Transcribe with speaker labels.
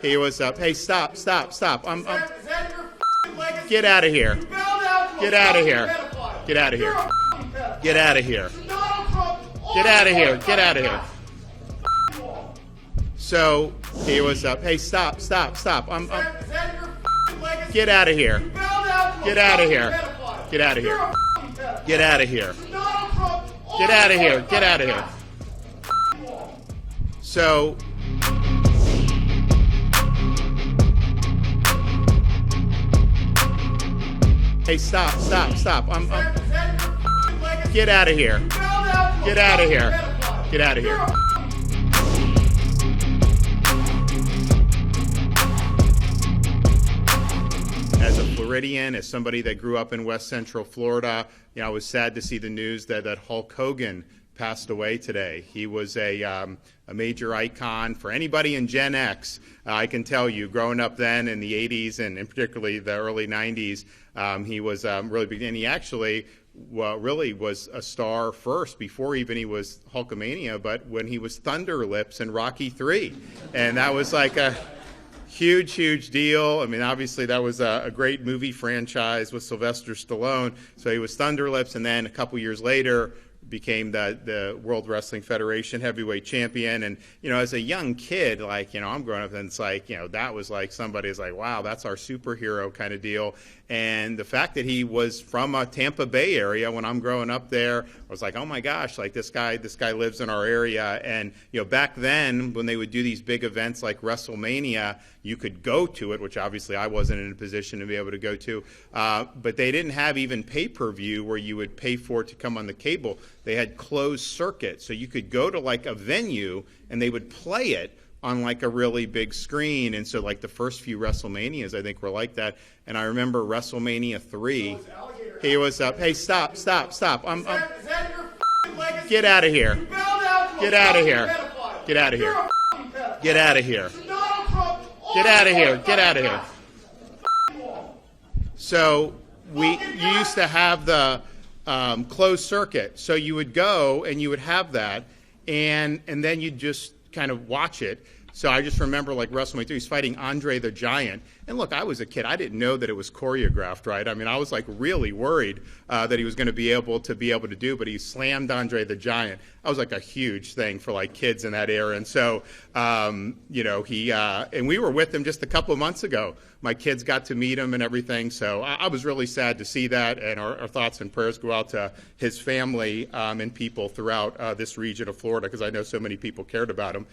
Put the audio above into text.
Speaker 1: He was up. Hey, stop. Get out of here. Get out of here. Get out of here. Get out of here. Get out of here. Get out of here. So he was up. Hey, stop. Get out of here. Get out of here. Get out of here. Get out of here. Get out of here. Get out of here. So hey, stop. Get out of here. Get out of here. Get out of here. As a Floridian, as somebody that grew up in West Central Florida, I was sad to see the news that Hulk Hogan passed away today. He was a major icon for anybody in Gen X. I can tell you, growing up then in the 80s and particularly the early 90s, he was really big. And he actually really was a star first before even he was Hulkamania, but when he was Thunder Lips in Rocky III. And that was like a huge deal. I mean, obviously that was a great movie franchise with Sylvester Stallone. So he was Thunder Lips, and then a couple years later became the World Wrestling Federation heavyweight champion. And, as a young kid, I'm growing up and it's like, that was like somebody's like, wow, that's our superhero kind of deal. And the fact that he was from a Tampa Bay area when I'm growing up there, I was like, oh my gosh, like this guy lives in our area. And, back then when they would do these big events like WrestleMania, you could go to it, which obviously I wasn't in a position to be able to go to. But they didn't have even pay-per-view where you would pay for it to come on the cable. They had closed circuit. So you could go to like a venue and they would play it on like a really big screen. And so like the first few WrestleManias, I think, were like that. And I remember WrestleMania 3. He was up. Hey, stop. Get out of here. Get out of here. Get out of here. Get out of here. Get out of here. Get out of here. So you used to have the closed circuit. So you would go and you would have that, and then you'd just kind of watch it. So I just remember like WrestleMania 3, he's fighting Andre the Giant. And look, I was a kid. I didn't know that it was choreographed, right? I mean, I was like really worried that he was going to be able to do, but he slammed Andre the Giant. That was like a huge thing for like kids in that era. And so, and we were with him just a couple of months ago. My kids got to meet him and everything. So I was really sad to see that. And our thoughts and prayers go out to his family and people throughout this region of Florida, because I know so many people cared about him.